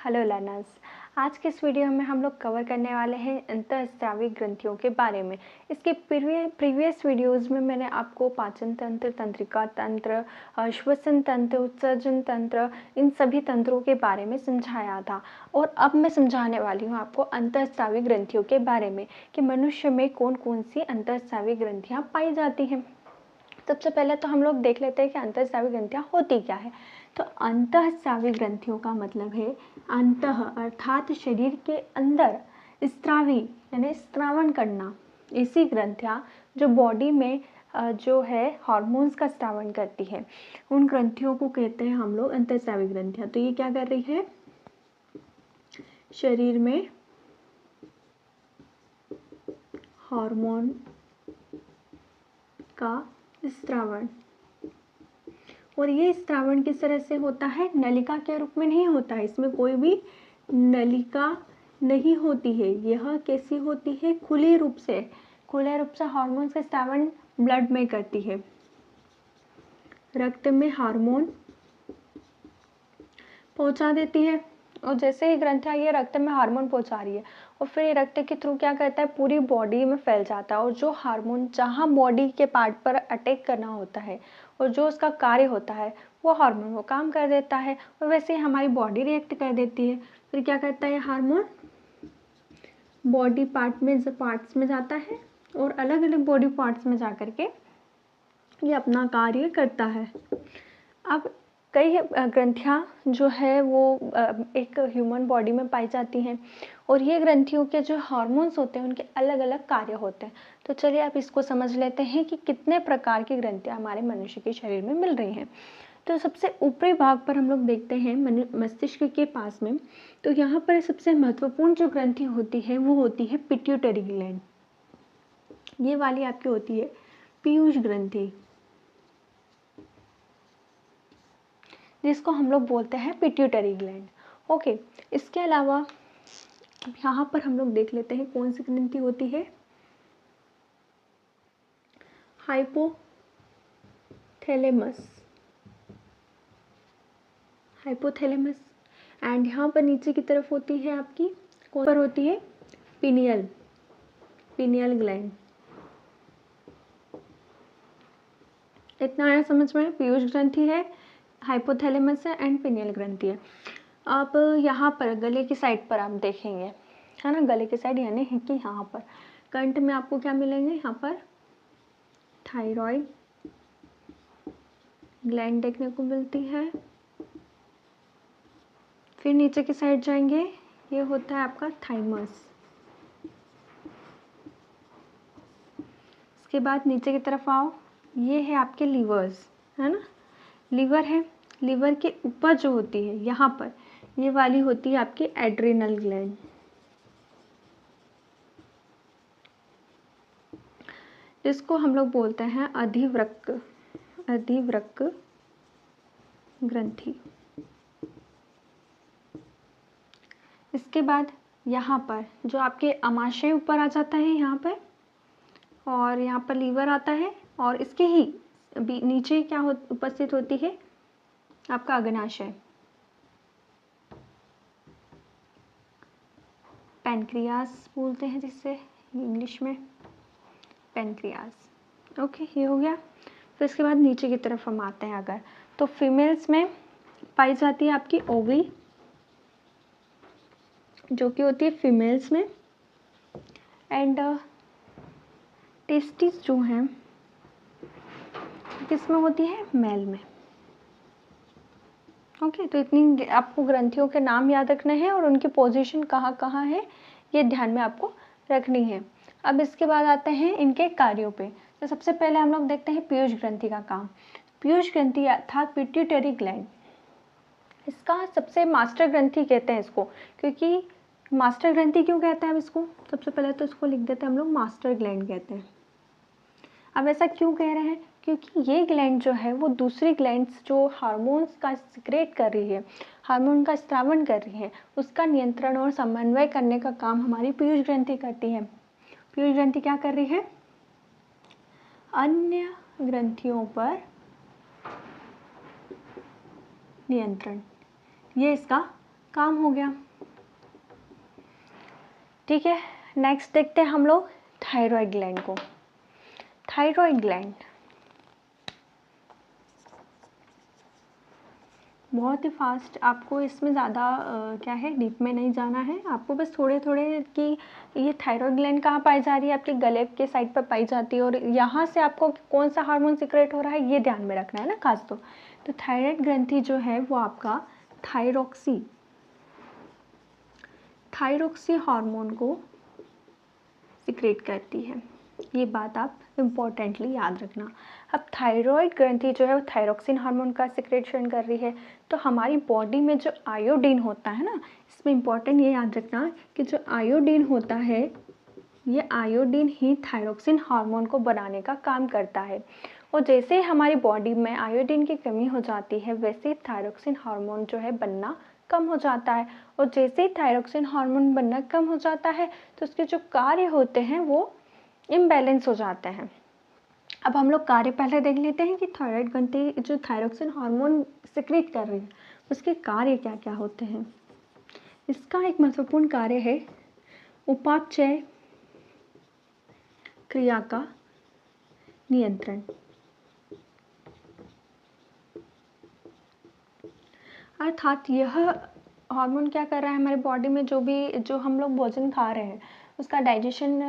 Hello learners. आज के इस वीडियो में हम लोग कवर करने वाले हैं अंतःस्रावी ग्रंथियों के बारे में। इसके प्रीवियस वीडियोस में मैंने आपको पाचन तंत्र, तंत्रिका तंत्र, श्वसन तंत्र, उत्सर्जन तंत्र, इन सभी तंत्रों के बारे में समझाया था। और अब मैं समझाने वाली हूँ आपको अंतःस्रावी ग्रंथियों के बारे में कि मनुष्य में कौन कौन सी अंतःस्रावी ग्रंथियाँ पाई जाती हैं। सबसे पहले तो हम लोग देख लेते हैं कि अंतःस्रावी ग्रंथियाँ होती क्या है। तो अंतःस्रावी ग्रंथियों का मतलब है अंतः अर्थात शरीर के अंदर, स्रावी यानी स्रावन करना, ऐसी ग्रंथियाँ जो बॉडी में जो है हार्मोन्स का स्रावन करती है, उन ग्रंथियों को कहते हैं हम लोग अंतःस्रावी ग्रंथियाँ। तो ये क्या कर रही है, शरीर में हार्मोन का स्रावन, और ये स्रावन किस तरह से होता है, नलिका के रूप में नहीं होता है, इसमें कोई भी नलिका नहीं होती है। यह कैसी होती है, खुले रूप से हार्मोन्स का स्रावन ब्लड में करती है। रक्त में हार्मोन पहुंचा देती है, और जैसे ही ग्रंथियाँ ये रक्त में हार्मोन पहुंचा रही है और फिर ये रक्त के थ्रू क्या करता है, पूरी बॉडी में फैल जाता है। और जो हार्मोन जहाँ बॉडी के पार्ट पर अटैक करना होता है और जो उसका कार्य होता है वो हार्मोन वो काम कर देता है, और वैसे ही हमारी बॉडी रिएक्ट कर देती है। फिर क्या करता है, हार्मोन बॉडी पार्ट्स में जाता है और अलग अलग बॉडी पार्ट्स में जा कर के ये अपना कार्य करता है। अब कई ग्रंथियाँ जो है वो एक ह्यूमन बॉडी में पाई जाती हैं, और ये ग्रंथियों के जो हार्मोन्स होते हैं उनके अलग अलग कार्य होते हैं। तो चलिए आप इसको समझ लेते हैं कि कितने प्रकार की ग्रंथियाँ हमारे मनुष्य के शरीर में मिल रही हैं। तो सबसे ऊपरी भाग पर हम लोग देखते हैं मस्तिष्क के पास में, तो यहाँ पर सबसे महत्वपूर्ण जो ग्रंथि होती है वो होती है पिट्यूटरी ग्लैंड। ये वाली आपकी होती है पीयूष ग्रंथि, जिसको हम लोग बोलते हैं पिट्यूटरी ग्लैंड। ओके, इसके अलावा यहाँ पर हम लोग देख लेते हैं कौन सी ग्रंथि होती है, हाइपोथैलेमस। एंड यहाँ पर नीचे की तरफ होती है आपकी, कौन पर होती है, पिनियल ग्लैंड। इतना आया समझ में, पीयूष ग्रंथि है, हाइपोथैलेमस है एंड पिनियल ग्रंथि है। अब यहाँ पर गले की साइड पर आप देखेंगे, है ना, गले की साइड यानी कि यहाँ पर कंठ में आपको क्या मिलेंगे, यहाँ पर थायराइड ग्लैंड देखने को मिलती है। फिर नीचे की साइड जाएंगे, ये होता है आपका थाइमस। इसके बाद नीचे की तरफ आओ, ये है आपके लीवर्स, है ना, लीवर है। लीवर के ऊपर जो होती है यहाँ पर, ये वाली होती है आपकी एड्रिनल ग्लैंड। इसको हम लोग बोलते हैं अधिवृक्क ग्रंथि। इसके बाद यहाँ पर जो आपके अमाशय ऊपर आ जाता है यहाँ पर, और यहाँ पर लीवर आता है, और इसके ही नीचे क्या उपस्थित होती है, आपका अग्नाशय, पैनक्रियास बोलते हैं जिससे इंग्लिश में, पैनक्रियास। ओके, ये हो गया। फिर इसके बाद नीचे की तरफ हम आते हैं, अगर तो फीमेल्स में पाई जाती है आपकी ओवरी, जो कि होती है फीमेल्स में, एंड टेस्टिस जो हैं किसमें होती है, मेल में। ओके, तो इतनी आपको ग्रंथियों के नाम याद रखने हैं और उनकी पोजीशन कहाँ कहाँ है ये ध्यान में आपको रखनी है। अब इसके बाद आते हैं इनके कार्यों पे। तो सबसे पहले हम लोग देखते हैं पीयूष ग्रंथि का काम। पीयूष ग्रंथि अर्थात पिट्यूटरी ग्लैंड, इसका सबसे मास्टर ग्रंथि कहते हैं इसको, क्योंकि मास्टर ग्रंथि क्यों कहते हैं अब इसको, सबसे पहले तो इसको लिख देते हैं हम लोग मास्टर ग्लैंड कहते हैं। अब ऐसा क्यों कह रहे हैं, क्योंकि ये ग्लैंड जो है वो दूसरी ग्लैंड्स जो हार्मोन्स का सिक्रेट कर रही है, हार्मोन का स्रावन कर रही है, उसका नियंत्रण और समन्वय करने का काम हमारी पीयूष ग्रंथि करती है। पीयूष ग्रंथि क्या कर रही है, अन्य ग्रंथियों पर नियंत्रण, ये इसका काम हो गया। ठीक है, नेक्स्ट देखते हैं हम लोग थायराइड ग्लैंड को। थायराइड ग्लैंड बहुत ही फास्ट, आपको इसमें ज़्यादा क्या है डीप में नहीं जाना है, आपको बस थोड़े थोड़े कि ये थायराइड ग्लैंड कहाँ पाई जा रही है, आपके गले के साइड पर पाई जाती है, और यहाँ से आपको कौन सा हार्मोन सिक्रेट हो रहा है ये ध्यान में रखना है ना खास। तो थायराइड ग्रंथि जो है वो आपका थायरोक्सी हार्मोन को सिक्रेट करती है, ये बात आप इम्पोर्टेंटली याद रखना। अब थायराइड ग्रंथि जो है वो थायरोक्सिन हार्मोन का सिक्रेशन कर रही है, तो हमारी बॉडी में जो आयोडीन होता है ना, इसमें इम्पोर्टेंट ये याद रखना कि जो आयोडीन होता है ये आयोडीन ही थायरोक्सिन हार्मोन को बनाने का काम करता है, और जैसे ही हमारी बॉडी में आयोडीन की कमी हो जाती है वैसे ही थायरोक्सिन हार्मोन जो है बनना कम हो जाता है, और जैसे ही थायरोक्सिन हार्मोन बनना कम हो जाता है तो उसके जो कार्य होते हैं वो इम्बैलेंस हो जाते हैं। अब हम लोग कार्य पहले देख लेते हैं कि थायराइड ग्रंथि जो थायरोक्सिन हार्मोन सिक्रेट कर रही है उसके कार्य क्या क्या होते हैं। इसका एक महत्वपूर्ण कार्य है उपापचय क्रिया का नियंत्रण। अर्थात यह हार्मोन क्या कर रहा है हमारे बॉडी में, जो हम लोग भोजन खा रहे हैं उसका डाइजेशन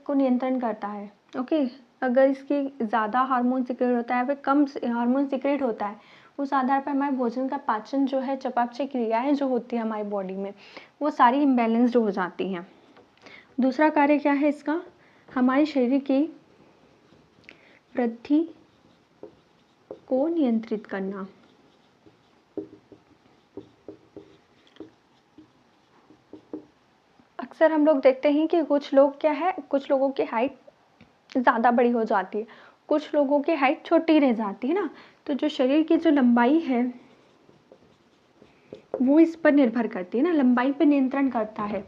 को नियंत्रण करता है। ओके, अगर इसकी ज़्यादा हार्मोन सिक्रेट होता है फिर कम हार्मोन सिक्रेट होता है, उस आधार पर हमारे भोजन का पाचन जो है, चयापचय क्रियाएं जो होती है हमारी बॉडी में वो सारी इम्बैलेंस्ड हो जाती हैं। दूसरा कार्य क्या है इसका, हमारे शरीर की वृद्धि को नियंत्रित करना। अक्सर हम लोग देखते हैं कि कुछ लोग क्या है, कुछ लोगों की हाइट ज़्यादा बड़ी हो जाती है, कुछ लोगों की हाइट छोटी रह जाती है ना, तो जो शरीर की जो लंबाई है वो इस पर निर्भर करती है ना, लंबाई पर नियंत्रण करता है।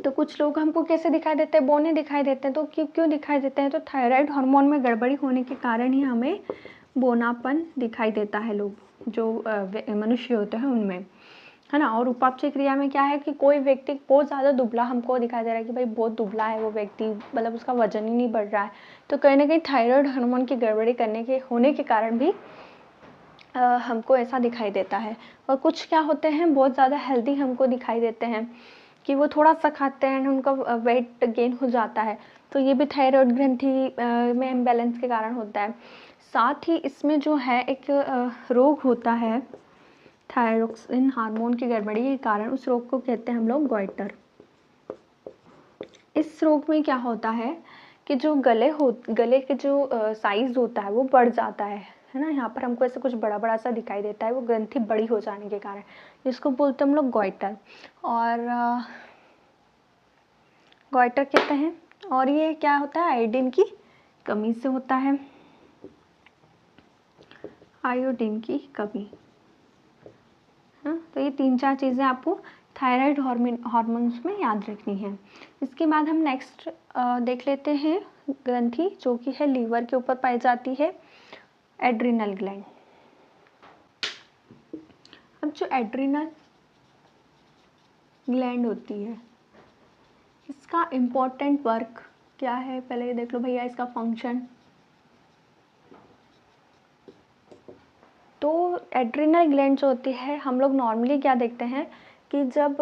तो कुछ लोग हमको कैसे दिखाई देते हैं, बौने दिखाई देते हैं, तो क्यों दिखाई देते हैं, तो थायराइड हार्मोन में गड़बड़ी होने के कारण ही हमें बौनापन दिखाई देता है, लोग जो मनुष्य होते हैं उनमें, है ना। और उपापचय क्रिया में क्या है कि कोई व्यक्ति बहुत ज़्यादा दुबला हमको दिखाई दे रहा है कि भाई बहुत दुबला है वो व्यक्ति, मतलब उसका वजन ही नहीं बढ़ रहा है, तो कहीं ना कहीं थायराइड हार्मोन की गड़बड़ी होने के कारण भी हमको ऐसा दिखाई देता है। और कुछ क्या होते हैं बहुत ज़्यादा हेल्दी हमको दिखाई देते हैं कि वो थोड़ा सा खाते हैं उनका वेट गेन हो जाता है, तो ये भी थायराइड ग्रंथि में इम्बैलेंस के कारण होता है। साथ ही इसमें जो है एक रोग होता है थायरोक्सिन हार्मोन की गड़बड़ी के कारण, उस रोग को कहते हैं हम लोग गॉइटर। इस रोग में क्या होता है कि जो गले के जो साइज होता है वो बढ़ जाता है ना, यहाँ पर हमको ऐसे कुछ बड़ा बड़ा सा दिखाई देता है, वो ग्रंथि बड़ी हो जाने के कारण, जिसको बोलते हैं हम लोग गॉइटर, और गॉइटर कहते हैं। और ये क्या होता है, आयोडीन की कमी से होता है, आयोडीन की कमी। हाँ, तो ये 3-4 चीज़ें आपको थायराइड हार्मोन्स में याद रखनी है। इसके बाद हम नेक्स्ट देख लेते हैं ग्रंथि जो कि है लीवर के ऊपर पाई जाती है, एड्रिनल ग्लैंड। अब जो एड्रिनल ग्लैंड होती है इसका इम्पोर्टेंट वर्क क्या है, पहले ये देख लो भैया इसका फंक्शन। तो एड्रिनल ग्लैंड जो होती है, हम लोग नॉर्मली क्या देखते हैं कि जब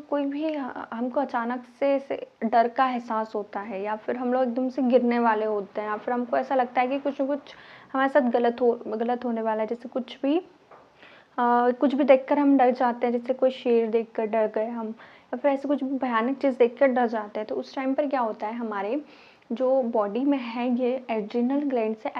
कोई भी हमको अचानक से डर का एहसास होता है, या फिर हम लोग एकदम से गिरने वाले होते हैं, या फिर हमको ऐसा लगता है कि कुछ न कुछ हमारे साथ गलत होने वाला है, जैसे कुछ भी देखकर हम डर जाते हैं, जैसे कोई शेर देखकर डर गए हम, या फिर ऐसे कुछ भयानक चीज़ देखकर डर जाते हैं, तो उस टाइम पर क्या होता है हमारे जो बॉडी में है ये एड्रिनल ग्लैंड से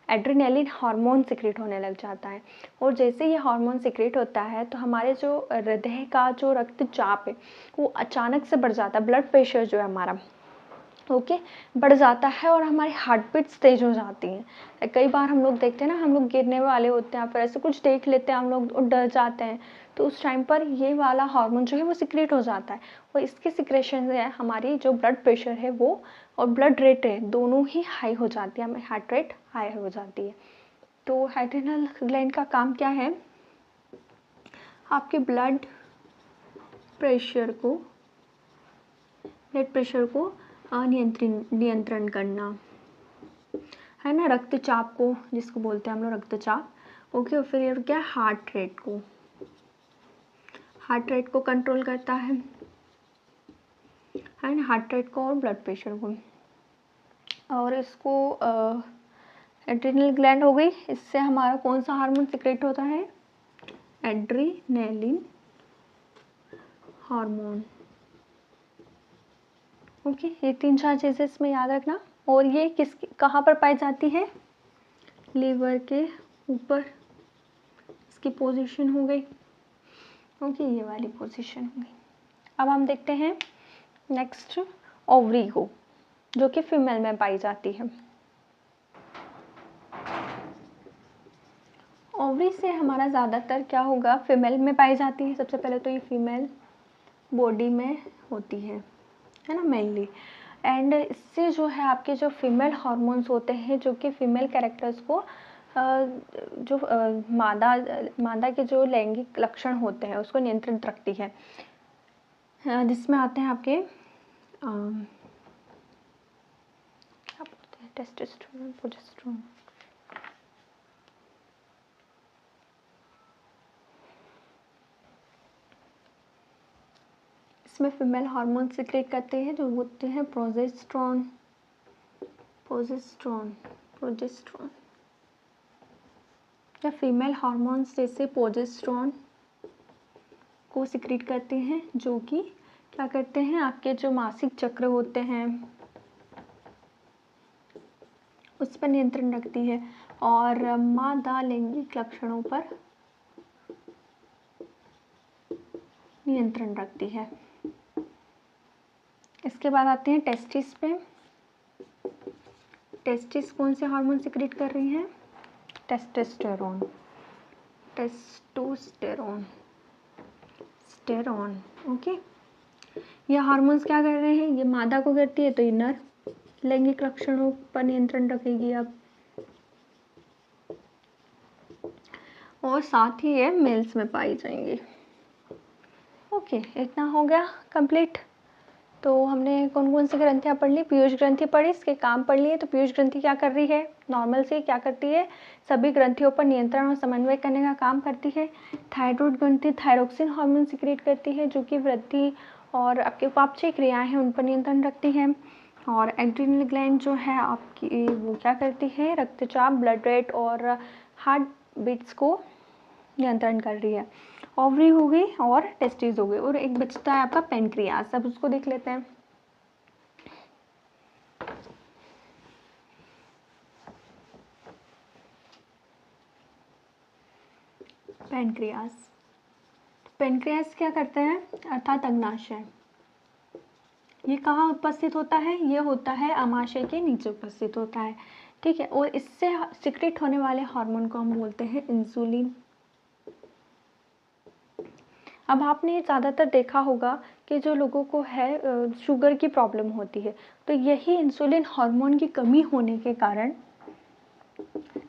एड्रेनलिन हार्मोन सिक्रेट होने लग जाता है, और जैसे ये हार्मोन सिक्रेट होता है तो हमारे जो हृदय का जो रक्तचाप है वो अचानक से बढ़ जाता है, ब्लड प्रेशर जो है हमारा ओके बढ़ जाता है, और हमारी हार्ट बीट्स तेज हो जाती हैं। कई बार हम लोग देखते हैं ना, हम लोग गिरने वाले होते हैं, फिर ऐसे कुछ देख लेते हैं हम लोग और डर जाते हैं, तो उस टाइम पर ये वाला हार्मोन जो है वो सिक्रेट हो जाता है, और इसके सिक्रेशन से हमारी जो ब्लड प्रेशर है वो और ब्लड रेट है दोनों ही हाई हो जाती है, हमारी हार्ट रेट हाई हो जाती है। तो एड्रिनल ग्लैंड का काम क्या है, आपके ब्लड प्रेशर को नियंत्रण करना है ना, रक्तचाप को जिसको बोलते हैं हम लोग रक्तचाप, ओके। और फिर ये क्या, हार्ट रेट को कंट्रोल करता है ना, हार्ट रेट को और ब्लड प्रेशर को। और इसको एड्रिनल ग्लैंड हो गई, इससे हमारा कौन सा हार्मोन सिक्रेट होता है, एड्रीनेलिन हार्मोन, ओके। ये 3-4 चीज़ें इसमें याद रखना। और ये कहाँ पर पाई जाती है, लीवर के ऊपर, इसकी पोजीशन हो गई, ओके, ये वाली पोजीशन हो गई। अब हम देखते हैं नेक्स्ट ओवरी को, जो कि फीमेल में पाई जाती है। ओवरी से हमारा ज़्यादातर क्या होगा, फीमेल में पाई जाती है। सबसे पहले तो ये फीमेल बॉडी में होती है ना, मेनली। एंड इससे जो है आपके जो फीमेल हार्मोन्स होते हैं, जो कि फीमेल कैरेक्टर्स को जो मादा के जो लैंगिक लक्षण होते हैं उसको नियंत्रित रखती है, जिसमें आते हैं आपके क्या बोलते हैं, टेस्टोस्टेरोन, प्रोजेस्टेरोन। इसमें फीमेल हार्मोन सिक्रेट करते हैं जो होते हैं प्रोजेस्टेरोन, या फीमेल हार्मोन्स जैसे प्रोजेस्टेरोन को सिक्रेट करते हैं, जो कि क्या करते हैं, आपके जो मासिक चक्र होते हैं उस पर नियंत्रण रखती है और मादा लैंगिक लक्षणों पर नियंत्रण रखती है। इसके बाद आते हैं टेस्टिस पे। टेस्टिस कौन से हार्मोन सिक्रेट कर रही हैं, टेस्टोस्टेरोन, ओके। ये हार्मोन्स क्या कर रहे हैं, ये मादा को करती है तो ये नर लैंगिक लक्षणों पर नियंत्रण रखेगी अब, और साथ ही ये मेल्स में पाई जाएंगी, ओके। इतना हो गया कंप्लीट। तो हमने कौन कौन सी ग्रंथियाँ पढ़ ली, पीयूष ग्रंथि पढ़ी, इसके काम पढ़ लिए। तो पीयूष ग्रंथि क्या कर रही है, नॉर्मल से क्या करती है, सभी ग्रंथियों पर नियंत्रण और समन्वय करने का काम करती है। थायराइड ग्रंथि थायरोक्सिन हार्मोन सिक्रेट करती है, जो कि वृद्धि और आपके उपापचय क्रियाएं हैं उन पर नियंत्रण रखती है। और एड्रिनल ग्लैंड जो है आपकी, वो क्या करती है, रक्तचाप, ब्लड रेट और हार्ट बीट्स को नियंत्रण कर रही है। ओवरी हो गई और टेस्टिस हो गई, और एक बचता है आपका पेनक्रियास। अब उसको देख लेते हैं। पेनक्रियास क्या करते हैं, अर्थात अग्नाशय। ये कहाँ उपस्थित होता है, ये होता है अमाशय के नीचे उपस्थित होता है, ठीक है। और इससे सिक्रेट होने वाले हार्मोन को हम बोलते हैं इंसुलिन। अब आपने ज़्यादातर देखा होगा कि जो लोगों को है शुगर की प्रॉब्लम होती है, तो यही इंसुलिन हार्मोन की कमी होने के कारण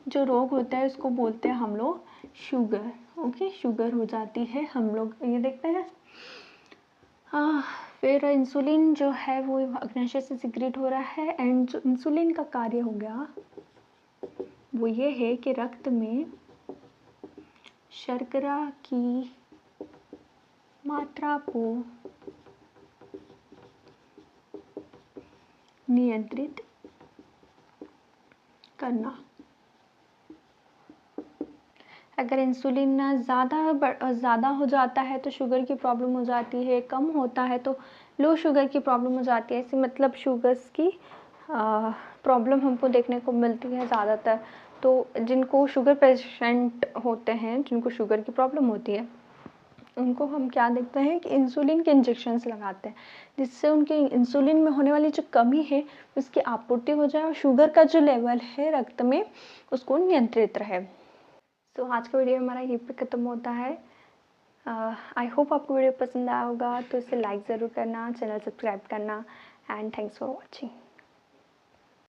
जो रोग होता है उसको बोलते हैं हम लोग शुगर, ओके। शुगर हो जाती है, हम लोग ये देखते हैं। फिर इंसुलिन जो है वो अग्नाशय से सिक्रेट हो रहा है। एंड जो इंसुलिन का कार्य हो गया वो ये है कि रक्त में शर्करा की मात्रा को नियंत्रित करना। अगर इंसुलिन ज़्यादा हो जाता है तो शुगर की प्रॉब्लम हो जाती है, कम होता है तो लो शुगर की प्रॉब्लम हो जाती है। ऐसे मतलब शुगर्स की प्रॉब्लम हमको देखने को मिलती है ज़्यादातर। तो जिनको शुगर पेशेंट होते हैं, जिनको शुगर की प्रॉब्लम होती है, उनको हम क्या देखते हैं कि इंसुलिन के इंजेक्शन्स लगाते हैं, जिससे उनके इंसुलिन में होने वाली जो कमी है उसकी आपूर्ति हो जाए और शुगर का जो लेवल है रक्त में उसको नियंत्रित रहे। तो आज का वीडियो हमारा यहीं पे ख़त्म होता है। आई होप आपको वीडियो पसंद आया होगा, तो इसे लाइक ज़रूर करना, चैनल सब्सक्राइब करना, एंड थैंक्स फॉर वॉचिंग।